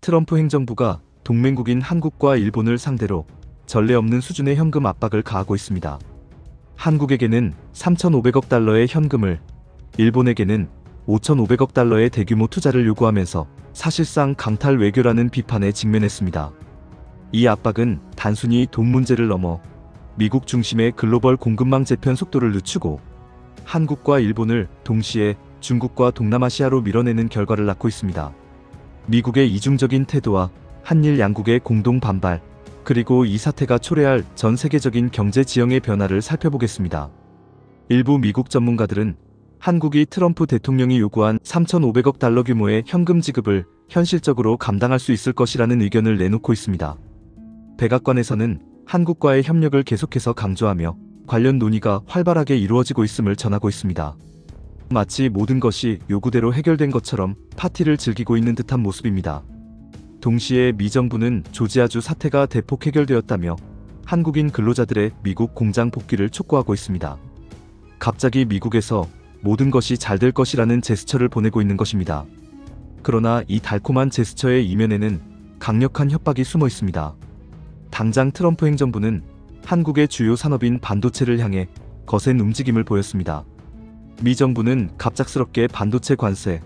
트럼프 행정부가 동맹국인 한국과 일본을 상대로 전례 없는 수준의 현금 압박을 가하고 있습니다. 한국에게는 3,500억 달러의 현금을, 일본에게는 5,500억 달러의 대규모 투자를 요구하면서 사실상 강탈 외교라는 비판에 직면했습니다. 이 압박은 단순히 돈 문제를 넘어 미국 중심의 글로벌 공급망 재편 속도를 늦추고 한국과 일본을 동시에 중국과 동남아시아로 밀어내는 결과를 낳고 있습니다. 미국의 이중적인 태도와 한일 양국의 공동 반발, 그리고 이 사태가 초래할 전 세계적인 경제 지형의 변화를 살펴보겠습니다. 일부 미국 전문가들은 한국이 트럼프 대통령이 요구한 3,500억 달러 규모의 현금 지급을 현실적으로 감당할 수 있을 것이라는 의견을 내놓고 있습니다. 백악관에서는 한국과의 협력을 계속해서 강조하며 관련 논의가 활발하게 이루어지고 있음을 전하고 있습니다. 마치 모든 것이 요구대로 해결된 것처럼 파티를 즐기고 있는 듯한 모습입니다. 동시에 미 정부는 조지아주 사태가 대폭 해결되었다며 한국인 근로자들의 미국 공장 복귀를 촉구하고 있습니다. 갑자기 미국에서 모든 것이 잘 될 것이라는 제스처를 보내고 있는 것입니다. 그러나 이 달콤한 제스처의 이면에는 강력한 협박이 숨어 있습니다. 당장 트럼프 행정부는 한국의 주요 산업인 반도체를 향해 거센 움직임을 보였습니다. 미 정부는 갑작스럽게 반도체 관세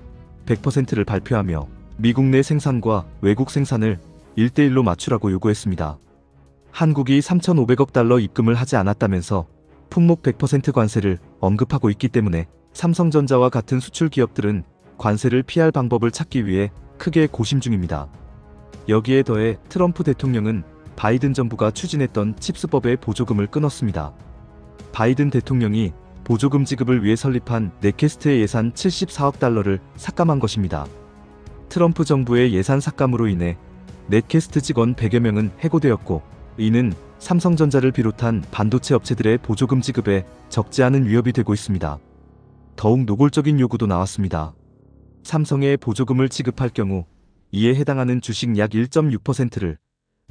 100%를 발표하며 미국 내 생산과 외국 생산을 1대1로 맞추라고 요구했습니다. 한국이 3,500억 달러 입금을 하지 않았다면서 품목 100% 관세를 언급하고 있기 때문에 삼성전자와 같은 수출 기업들은 관세를 피할 방법을 찾기 위해 크게 고심 중입니다. 여기에 더해 트럼프 대통령은 바이든 정부가 추진했던 칩스법의 보조금을 끊었습니다. 바이든 대통령이 보조금 지급을 위해 설립한 넷캐스트의 예산 74억 달러를 삭감한 것입니다. 트럼프 정부의 예산 삭감으로 인해 넷캐스트 직원 100여 명은 해고되었고, 이는 삼성전자를 비롯한 반도체 업체들의 보조금 지급에 적지 않은 위협이 되고 있습니다. 더욱 노골적인 요구도 나왔습니다. 삼성에 보조금을 지급할 경우 이에 해당하는 주식 약 1.6%를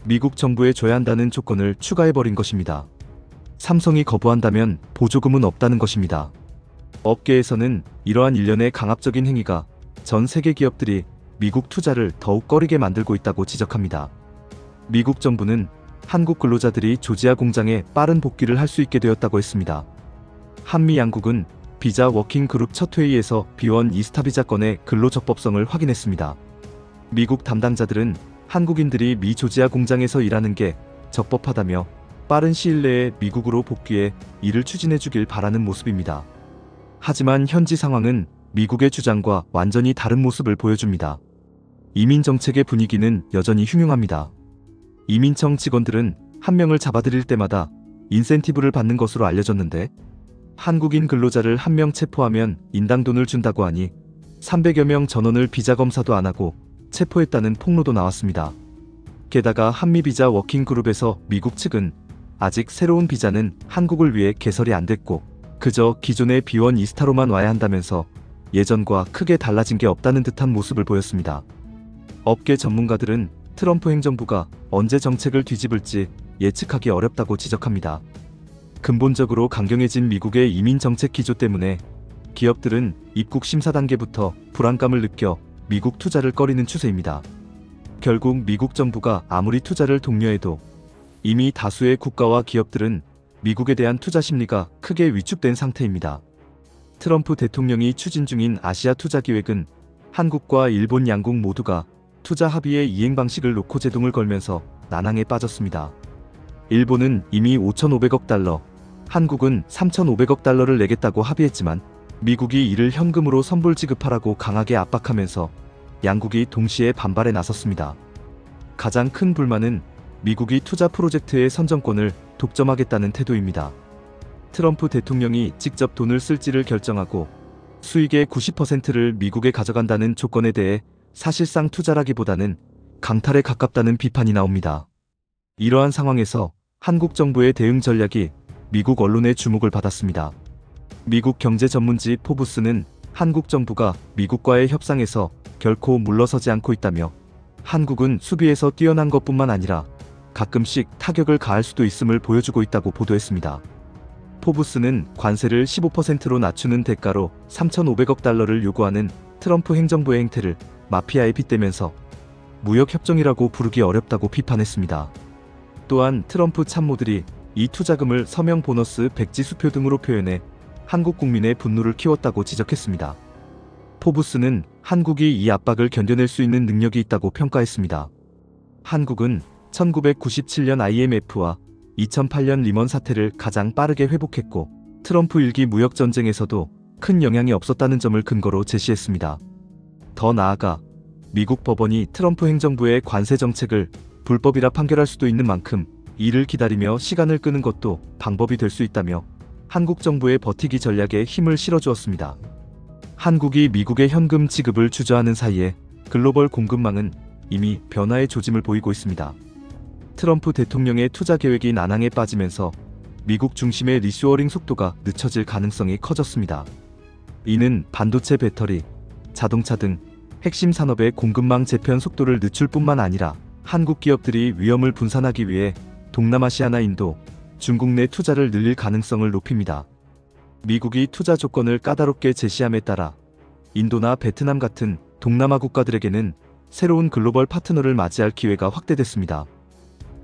미국 정부에 줘야 한다는 조건을 추가해버린 것입니다. 삼성이 거부한다면 보조금은 없다는 것입니다. 업계에서는 이러한 일련의 강압적인 행위가 전 세계 기업들이 미국 투자를 더욱 꺼리게 만들고 있다고 지적합니다. 미국 정부는 한국 근로자들이 조지아 공장에 빠른 복귀를 할 수 있게 되었다고 했습니다. 한미 양국은 비자 워킹 그룹 첫 회의에서 비원 이스타 비자 건의 근로 적법성을 확인했습니다. 미국 담당자들은 한국인들이 미 조지아 공장에서 일하는 게 적법하다며 빠른 시일 내에 미국으로 복귀해 일을 추진해 주길 바라는 모습입니다. 하지만 현지 상황은 미국의 주장과 완전히 다른 모습을 보여줍니다. 이민 정책의 분위기는 여전히 흉흉합니다. 이민청 직원들은 한 명을 잡아들일 때마다 인센티브를 받는 것으로 알려졌는데, 한국인 근로자를 한 명 체포하면 인당 돈을 준다고 하니 300여 명 전원을 비자 검사도 안 하고 체포했다는 폭로도 나왔습니다. 게다가 한미비자 워킹그룹에서 미국 측은 아직 새로운 비자는 한국을 위해 개설이 안 됐고 그저 기존의 비원 이스타로만 와야 한다면서 예전과 크게 달라진 게 없다는 듯한 모습을 보였습니다. 업계 전문가들은 트럼프 행정부가 언제 정책을 뒤집을지 예측하기 어렵다고 지적합니다. 근본적으로 강경해진 미국의 이민 정책 기조 때문에 기업들은 입국 심사 단계부터 불안감을 느껴 미국 투자를 꺼리는 추세입니다. 결국 미국 정부가 아무리 투자를 독려해도 이미 다수의 국가와 기업들은 미국에 대한 투자 심리가 크게 위축된 상태입니다. 트럼프 대통령이 추진 중인 아시아 투자 기획은 한국과 일본 양국 모두가 투자 합의의 이행 방식을 놓고 제동을 걸면서 난항에 빠졌습니다. 일본은 이미 5,500억 달러, 한국은 3,500억 달러를 내겠다고 합의했지만 미국이 이를 현금으로 선불 지급하라고 강하게 압박하면서 양국이 동시에 반발에 나섰습니다. 가장 큰 불만은 미국이 투자 프로젝트의 선정권을 독점하겠다는 태도입니다. 트럼프 대통령이 직접 돈을 쓸지를 결정하고 수익의 90%를 미국에 가져간다는 조건에 대해 사실상 투자라기보다는 강탈에 가깝다는 비판이 나옵니다. 이러한 상황에서 한국 정부의 대응 전략이 미국 언론의 주목을 받았습니다. 미국 경제 전문지 포브스는 한국 정부가 미국과의 협상에서 결코 물러서지 않고 있다며 한국은 수비에서 뛰어난 것뿐만 아니라 가끔씩 타격을 가할 수도 있음을 보여주고 있다고 보도했습니다. 포브스는 관세를 15%로 낮추는 대가로 3,500억 달러를 요구하는 트럼프 행정부의 행태를 마피아에 빗대면서 무역협정이라고 부르기 어렵다고 비판했습니다. 또한 트럼프 참모들이 이 투자금을 서명 보너스 백지 수표 등으로 표현해 한국 국민의 분노를 키웠다고 지적했습니다. 포브스는 한국이 이 압박을 견뎌낼 수 있는 능력이 있다고 평가했습니다. 한국은 1997년 IMF와 2008년 리먼 사태를 가장 빠르게 회복했고 트럼프 일기 무역전쟁에서도 큰 영향이 없었다는 점을 근거로 제시했습니다. 더 나아가 미국 법원이 트럼프 행정부의 관세 정책을 불법이라 판결할 수도 있는 만큼 이를 기다리며 시간을 끄는 것도 방법이 될 수 있다며 한국 정부의 버티기 전략에 힘을 실어주었습니다. 한국이 미국의 현금 지급을 주저하는 사이에 글로벌 공급망은 이미 변화의 조짐을 보이고 있습니다. 트럼프 대통령의 투자 계획이 난항에 빠지면서 미국 중심의 리쇼어링 속도가 늦춰질 가능성이 커졌습니다. 이는 반도체, 배터리, 자동차 등 핵심 산업의 공급망 재편 속도를 늦출 뿐만 아니라 한국 기업들이 위험을 분산하기 위해 동남아시아나 인도, 중국 내 투자를 늘릴 가능성을 높입니다. 미국이 투자 조건을 까다롭게 제시함에 따라 인도나 베트남 같은 동남아 국가들에게는 새로운 글로벌 파트너를 맞이할 기회가 확대됐습니다.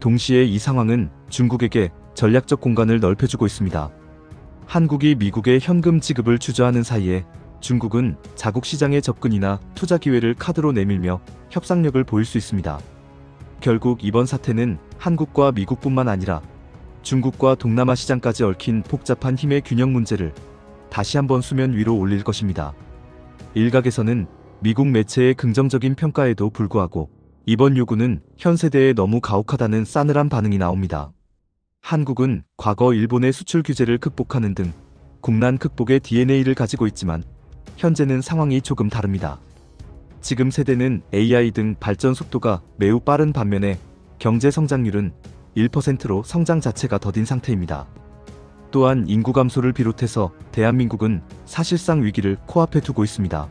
동시에 이 상황은 중국에게 전략적 공간을 넓혀주고 있습니다. 한국이 미국의 현금 지급을 주저하는 사이에 중국은 자국 시장의 접근이나 투자 기회를 카드로 내밀며 협상력을 보일 수 있습니다. 결국 이번 사태는 한국과 미국뿐만 아니라 중국과 동남아 시장까지 얽힌 복잡한 힘의 균형 문제를 다시 한번 수면 위로 올릴 것입니다. 일각에서는 미국 매체의 긍정적인 평가에도 불구하고 이번 요구는 현 세대에 너무 가혹하다는 싸늘한 반응이 나옵니다. 한국은 과거 일본의 수출 규제를 극복하는 등 국난 극복의 DNA를 가지고 있지만 현재는 상황이 조금 다릅니다. 지금 세대는 AI 등 발전 속도가 매우 빠른 반면에 경제 성장률은 1%로 성장 자체가 더딘 상태입니다. 또한 인구 감소를 비롯해서 대한민국은 사실상 위기를 코앞에 두고 있습니다.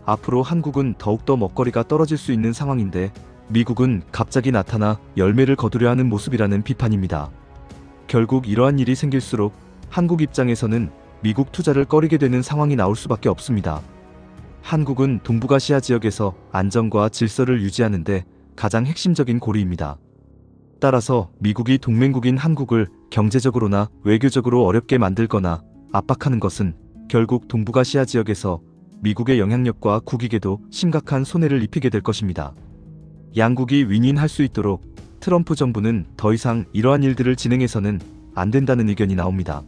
앞으로 한국은 더욱더 먹거리가 떨어질 수 있는 상황인데 미국은 갑자기 나타나 열매를 거두려 하는 모습이라는 비판입니다. 결국 이러한 일이 생길수록 한국 입장에서는 미국 투자를 꺼리게 되는 상황이 나올 수밖에 없습니다. 한국은 동북아시아 지역에서 안정과 질서를 유지하는 데 가장 핵심적인 고리입니다. 따라서 미국이 동맹국인 한국을 경제적으로나 외교적으로 어렵게 만들거나 압박하는 것은 결국 동북아시아 지역에서 미국의 영향력과 국익에도 심각한 손해를 입히게 될 것입니다. 양국이 윈윈할 수 있도록 트럼프 정부는 더 이상 이러한 일들을 진행해서는 안 된다는 의견이 나옵니다.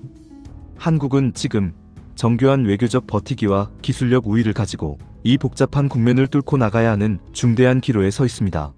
한국은 지금 정교한 외교적 버티기와 기술력 우위를 가지고 이 복잡한 국면을 뚫고 나가야 하는 중대한 기로에 서 있습니다.